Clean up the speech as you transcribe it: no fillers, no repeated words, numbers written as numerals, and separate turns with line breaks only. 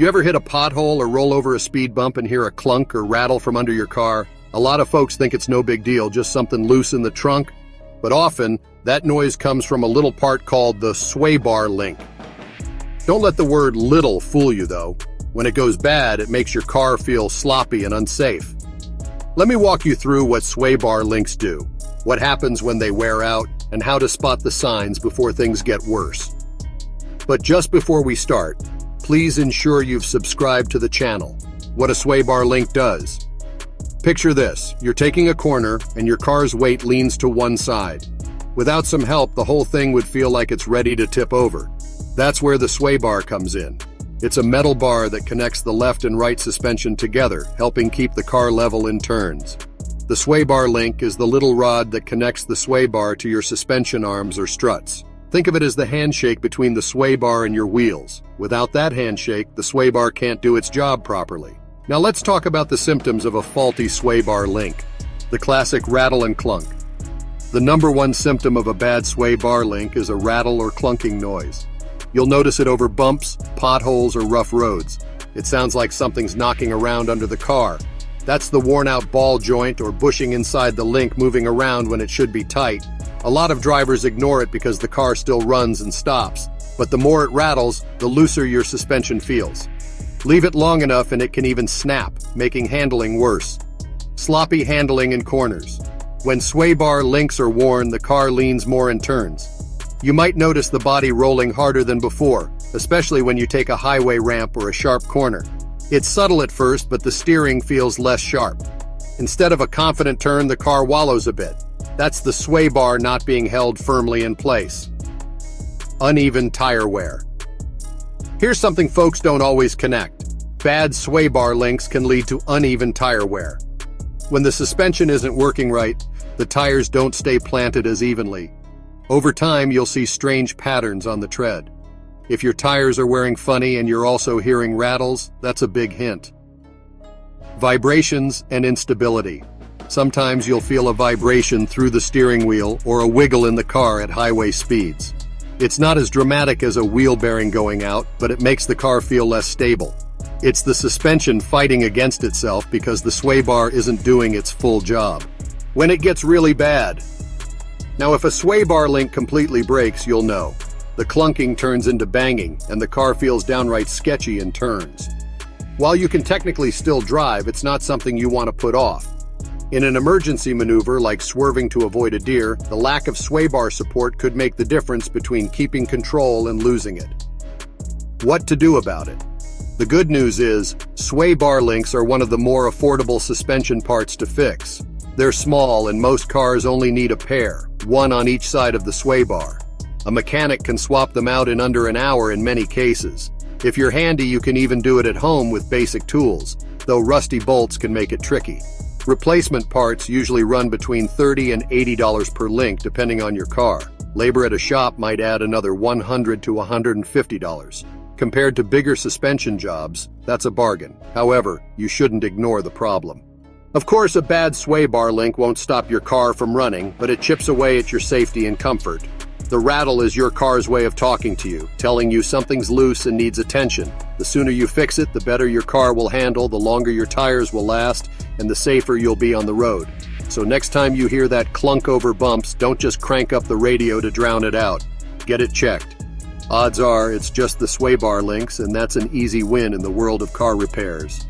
You ever hit a pothole or roll over a speed bump and hear a clunk or rattle from under your car? A lot of folks think it's no big deal, just something loose in the trunk. But often, that noise comes from a little part called the sway bar link. Don't let the word little fool you, though. When it goes bad, it makes your car feel sloppy and unsafe. Let me walk you through what sway bar links do, what happens when they wear out, and how to spot the signs before things get worse. But just before we start, please ensure you've subscribed to the channel. What a sway bar link does. Picture this, you're taking a corner and your car's weight leans to one side. Without some help, the whole thing would feel like it's ready to tip over. That's where the sway bar comes in. It's a metal bar that connects the left and right suspension together, helping keep the car level in turns. The sway bar link is the little rod that connects the sway bar to your suspension arms or struts. Think of it as the handshake between the sway bar and your wheels. Without that handshake, the sway bar can't do its job properly. Now let's talk about the symptoms of a faulty sway bar link. The classic rattle and clunk. The number one symptom of a bad sway bar link is a rattle or clunking noise. You'll notice it over bumps, potholes, or rough roads. It sounds like something's knocking around under the car. That's the worn-out ball joint or bushing inside the link moving around when it should be tight. A lot of drivers ignore it because the car still runs and stops. But the more it rattles, the looser your suspension feels. Leave it long enough and it can even snap, making handling worse. Sloppy handling in corners. When sway bar links are worn, the car leans more in turns. You might notice the body rolling harder than before, especially when you take a highway ramp or a sharp corner. It's subtle at first, but the steering feels less sharp. Instead of a confident turn, the car wallows a bit. That's the sway bar not being held firmly in place. Uneven tire wear. Here's something folks don't always connect. Bad sway bar links can lead to uneven tire wear. When the suspension isn't working right, the tires don't stay planted as evenly. Over time, you'll see strange patterns on the tread. If your tires are wearing funny and you're also hearing rattles, that's a big hint. Vibrations and instability. Sometimes you'll feel a vibration through the steering wheel or a wiggle in the car at highway speeds. It's not as dramatic as a wheel bearing going out, but it makes the car feel less stable. It's the suspension fighting against itself because the sway bar isn't doing its full job. When it gets really bad. Now, if a sway bar link completely breaks, you'll know. The clunking turns into banging, and the car feels downright sketchy in turns. While you can technically still drive, it's not something you want to put off. In an emergency maneuver like swerving to avoid a deer, the lack of sway bar support could make the difference between keeping control and losing it. What to do about it? The good news is, sway bar links are one of the more affordable suspension parts to fix. They're small and most cars only need a pair, one on each side of the sway bar. A mechanic can swap them out in under an hour in many cases. If you're handy, you can even do it at home with basic tools, though rusty bolts can make it tricky. Replacement parts usually run between $30 and $80 per link depending on your car. Labor at a shop might add another $100 to $150. Compared to bigger suspension jobs, that's a bargain. However, you shouldn't ignore the problem. Of course, a bad sway bar link won't stop your car from running, but it chips away at your safety and comfort. The rattle is your car's way of talking to you, telling you something's loose and needs attention. The sooner you fix it, the better your car will handle, the longer your tires will last, and the safer you'll be on the road. So next time you hear that clunk over bumps, don't just crank up the radio to drown it out. Get it checked. Odds are it's just the sway bar links, and that's an easy win in the world of car repairs.